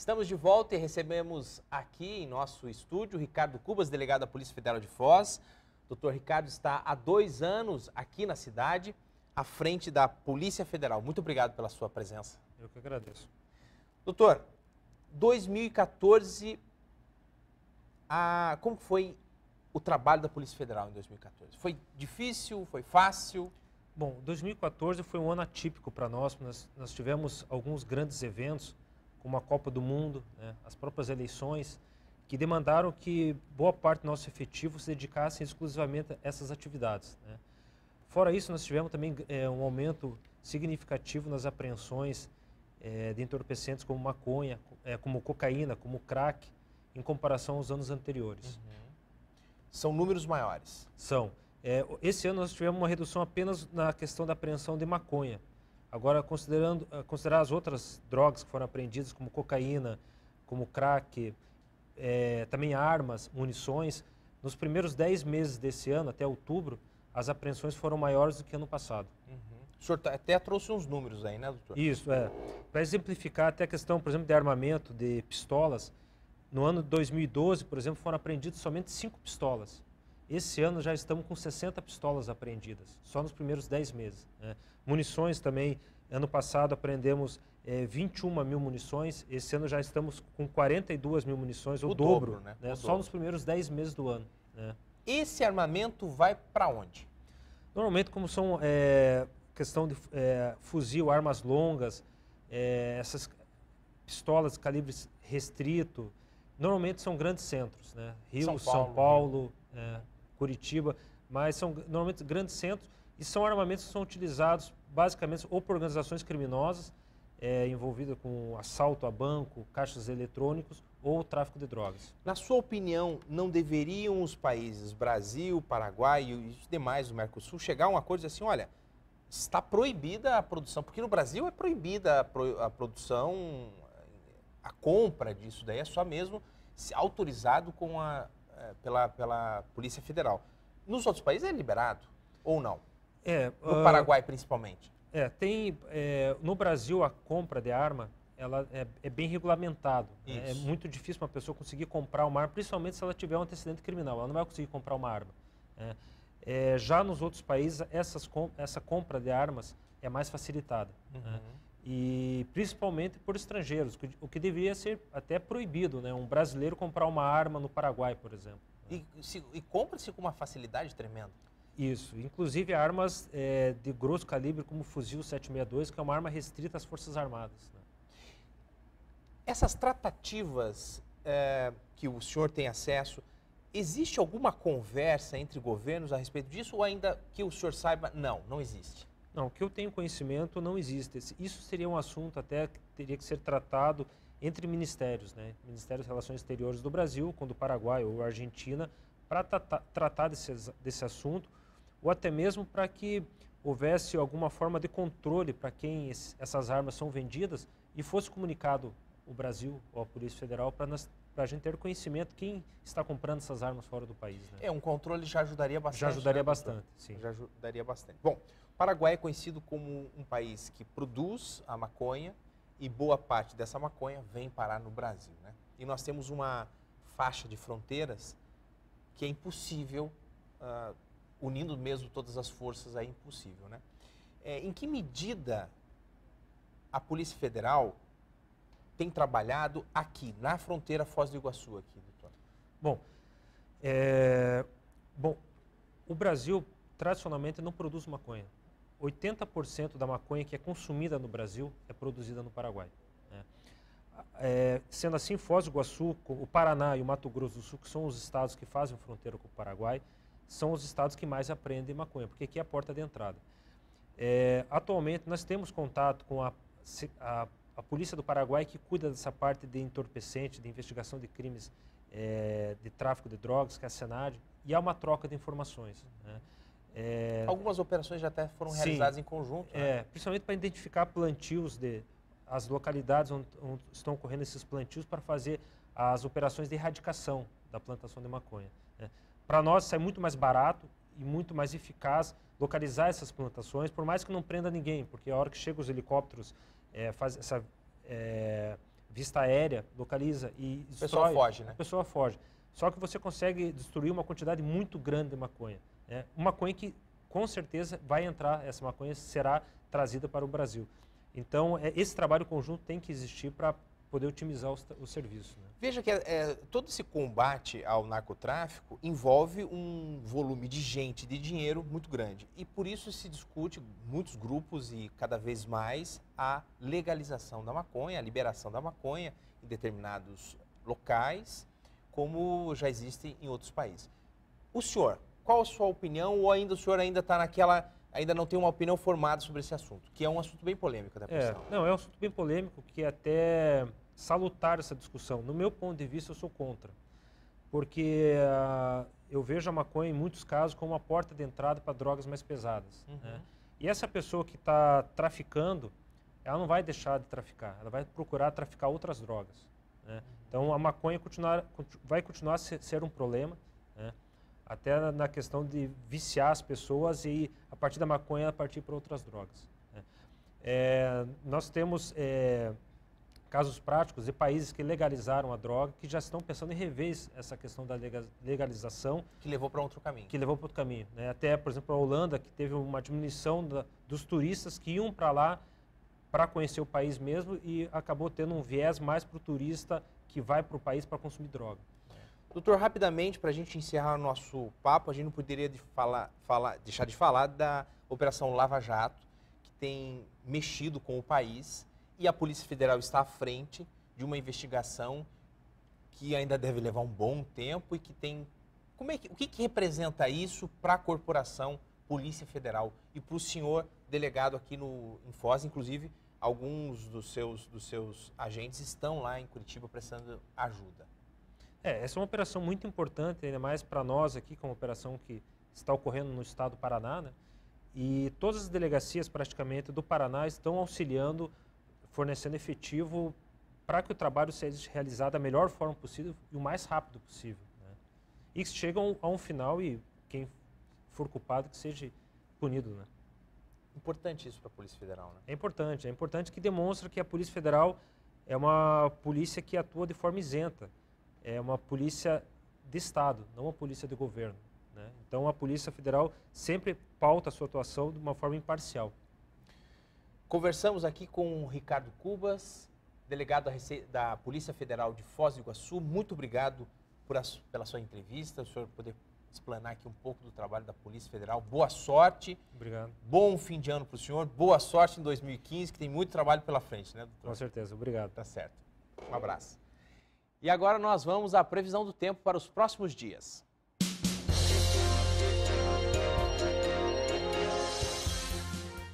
Estamos de volta e recebemos aqui em nosso estúdio Ricardo Cubas, delegado da Polícia Federal de Foz. Doutor Ricardo está há 2 anos aqui na cidade, à frente da Polícia Federal. Muito obrigado pela sua presença. Eu que agradeço. Doutor, 2014, como foi o trabalho da Polícia Federal em 2014? Foi difícil? Foi fácil? Bom, 2014 foi um ano atípico para nós. Nós tivemos alguns grandes eventos, como a Copa do Mundo, né, as próprias eleições, que demandaram que boa parte do nosso efetivo se dedicasse exclusivamente a essas atividades, né. Fora isso, nós tivemos também um aumento significativo nas apreensões de entorpecentes como maconha, como cocaína, como crack, em comparação aos anos anteriores. Uhum. São números maiores? São. Esse ano nós tivemos uma redução apenas na questão da apreensão de maconha. Agora, considerar as outras drogas que foram apreendidas, como cocaína, como crack, também armas, munições, nos primeiros 10 meses desse ano, até outubro, as apreensões foram maiores do que ano passado. Uhum. O senhor até trouxe uns números aí, né, doutor? Isso, para exemplificar até a questão, por exemplo, de armamento, de pistolas, no ano de 2012, por exemplo, foram apreendidas somente 5 pistolas. Esse ano já estamos com 60 pistolas apreendidas, só nos primeiros 10 meses, né? Munições também, ano passado apreendemos 21 mil munições, esse ano já estamos com 42 mil munições, o dobro, né? Só nos primeiros 10 meses do ano, né? Esse armamento vai para onde? Normalmente, como são questão de fuzil, armas longas, essas pistolas de calibre restrito, normalmente são grandes centros, né? Rio, São Paulo, Curitiba, mas são normalmente grandes centros e são armamentos que são utilizados basicamente ou por organizações criminosas envolvidas com assalto a banco, caixas eletrônicos ou tráfico de drogas. Na sua opinião, não deveriam os países Brasil, Paraguai e os demais do Mercosul chegar a um acordo e dizer assim, olha, está proibida a produção, porque no Brasil é proibida a produção, a compra disso daí é só mesmo autorizado com pela Polícia Federal. Nos outros países é liberado ou não? No Paraguai, principalmente. No Brasil, a compra de arma ela é bem regulamentado. Né? É muito difícil uma pessoa conseguir comprar uma arma, principalmente se ela tiver um antecedente criminal. Ela não vai conseguir comprar uma arma. Já nos outros países, essa compra de armas é mais facilitada. Uhum. Né? E principalmente por estrangeiros, o que deveria ser até proibido, né? Um brasileiro comprar uma arma no Paraguai, por exemplo. E compra-se com uma facilidade tremenda. Isso, inclusive armas de grosso calibre, como o fuzil 762, que é uma arma restrita às Forças Armadas. Né? Essas tratativas que o senhor tem acesso, existe alguma conversa entre governos a respeito disso ou ainda que o senhor saiba, não existe? Não, o que eu tenho conhecimento não existe. Isso seria um assunto até que teria que ser tratado entre ministérios, né? Ministérios de Relações Exteriores do Brasil, com do Paraguai ou Argentina, para tratar desse assunto, ou até mesmo para que houvesse alguma forma de controle para quem essas armas são vendidas e fosse comunicado o Brasil ou a Polícia Federal para a gente ter conhecimento quem está comprando essas armas fora do país. Né? Um controle já ajudaria bastante. Já ajudaria bastante, sim. Já ajudaria bastante. Bom, o Paraguai é conhecido como um país que produz a maconha e boa parte dessa maconha vem parar no Brasil, né? E nós temos uma faixa de fronteiras que é impossível, unindo mesmo todas as forças, é impossível, né? Em que medida a Polícia Federal tem trabalhado aqui, na fronteira Foz do Iguaçu, aqui, doutor? Bom, o Brasil tradicionalmente não produz maconha. 80% da maconha que é consumida no Brasil é produzida no Paraguai. Né? Sendo assim, Foz do Iguaçu, o Paraná e o Mato Grosso do Sul, que são os estados que fazem fronteira com o Paraguai, são os estados que mais apreendem maconha, porque aqui é a porta de entrada. Atualmente, nós temos contato com a Polícia do Paraguai, que cuida dessa parte de entorpecente, de investigação de crimes de tráfico de drogas, que é a SENAD, e há uma troca de informações. Né? Algumas operações já até foram realizadas em conjunto. Né? Principalmente para identificar plantios, as localidades onde estão ocorrendo esses plantios, para fazer as operações de erradicação da plantação de maconha. Né? Para nós, sai muito mais barato e muito mais eficaz localizar essas plantações, por mais que não prenda ninguém, porque a hora que chegam os helicópteros, faz essa vista aérea, localiza e destrói. A pessoa foge, né? A pessoa foge. Só que você consegue destruir uma quantidade muito grande de maconha. Né? Uma maconha que, com certeza, vai entrar, essa maconha será trazida para o Brasil. Então, esse trabalho conjunto tem que existir para poder otimizar o serviço. Né? Veja que todo esse combate ao narcotráfico envolve um volume de gente, de dinheiro muito grande. E por isso se discute, muitos grupos e cada vez mais, a legalização da maconha, a liberação da maconha em determinados locais, como já existe em outros países. O senhor, qual a sua opinião, ou ainda o senhor ainda está ainda não tem uma opinião formada sobre esse assunto, que é um assunto bem polêmico da pessoa? Não, é um assunto bem polêmico, que é até salutar essa discussão. No meu ponto de vista, eu sou contra, porque eu vejo a maconha, em muitos casos, como uma porta de entrada para drogas mais pesadas. Né? E essa pessoa que está traficando, ela não vai deixar de traficar, ela vai procurar traficar outras drogas. Né? Então, a maconha vai continuar a ser um problema, né? Até na questão de viciar as pessoas e, a partir da maconha, partir para outras drogas. Né? Nós temos casos práticos de países que legalizaram a droga, que já estão pensando em rever essa questão da legalização. Que levou para outro caminho. Que levou para outro caminho. Né? Até, por exemplo, a Holanda, que teve uma diminuição dos turistas que iam para lá para conhecer o país mesmo, e acabou tendo um viés mais para o turista que vai para o país para consumir droga. Doutor, rapidamente, para a gente encerrar o nosso papo, a gente não poderia deixar de falar da Operação Lava Jato, que tem mexido com o país, e a Polícia Federal está à frente de uma investigação que ainda deve levar um bom tempo e que tem... o que representa isso para a corporação Polícia Federal e para o senhor delegado aqui em Foz? Inclusive, alguns dos seus agentes estão lá em Curitiba prestando ajuda. Essa é uma operação muito importante, ainda mais para nós aqui, como operação que está ocorrendo no estado do Paraná, né? E todas as delegacias, praticamente, do Paraná estão auxiliando, fornecendo efetivo para que o trabalho seja realizado da melhor forma possível e o mais rápido possível. Né? E que chegam a um final e quem for culpado que seja punido. Né? Importante isso para a Polícia Federal, né? É importante que demonstra que a Polícia Federal é uma polícia que atua de forma isenta. É uma polícia de Estado, não uma polícia de governo. Né? Então, a Polícia Federal sempre pauta a sua atuação de uma forma imparcial. Conversamos aqui com o Ricardo Cubas, delegado da Polícia Federal de Foz do Iguaçu. Muito obrigado pela sua entrevista, o senhor poder explanar aqui um pouco do trabalho da Polícia Federal. Boa sorte. Obrigado. Bom fim de ano para o senhor. Boa sorte em 2015, que tem muito trabalho pela frente, né, doutor? Com certeza. Obrigado. Tá certo. Um abraço. E agora nós vamos à previsão do tempo para os próximos dias.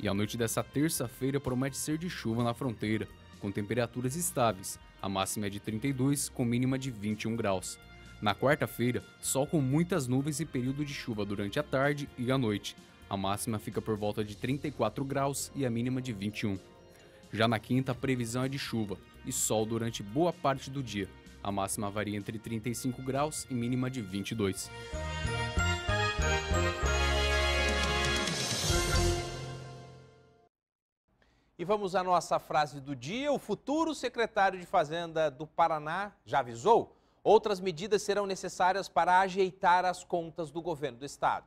E a noite dessa terça-feira promete ser de chuva na fronteira, com temperaturas estáveis. A máxima é de 32, com mínima de 21 graus. Na quarta-feira, sol com muitas nuvens e período de chuva durante a tarde e a noite. A máxima fica por volta de 34 graus e a mínima de 21. Já na quinta, a previsão é de chuva e sol durante boa parte do dia. A máxima varia entre 35 graus e mínima de 22. E vamos à nossa frase do dia. O futuro secretário de Fazenda do Paraná já avisou: outras medidas serão necessárias para ajeitar as contas do governo do estado.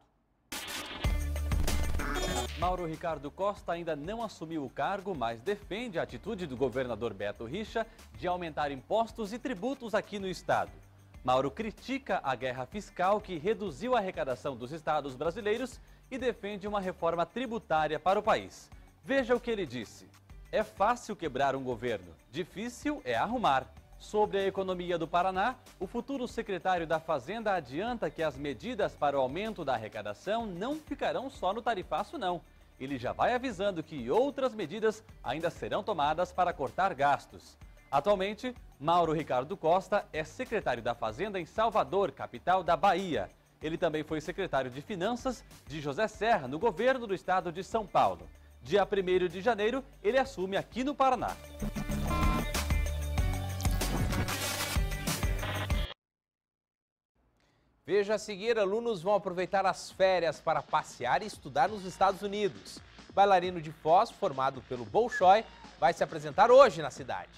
Mauro Ricardo Costa ainda não assumiu o cargo, mas defende a atitude do governador Beto Richa de aumentar impostos e tributos aqui no estado. Mauro critica a guerra fiscal que reduziu a arrecadação dos estados brasileiros e defende uma reforma tributária para o país. Veja o que ele disse: é fácil quebrar um governo, difícil é arrumar. Sobre a economia do Paraná, o futuro secretário da Fazenda adianta que as medidas para o aumento da arrecadação não ficarão só no tarifaço, não. Ele já vai avisando que outras medidas ainda serão tomadas para cortar gastos. Atualmente, Mauro Ricardo Costa é secretário da Fazenda em Salvador, capital da Bahia. Ele também foi secretário de Finanças de José Serra, no governo do estado de São Paulo. Dia 1º de janeiro, ele assume aqui no Paraná. Veja a seguir, alunos vão aproveitar as férias para passear e estudar nos Estados Unidos. Bailarino de Foz, formado pelo Bolshoi, vai se apresentar hoje na cidade.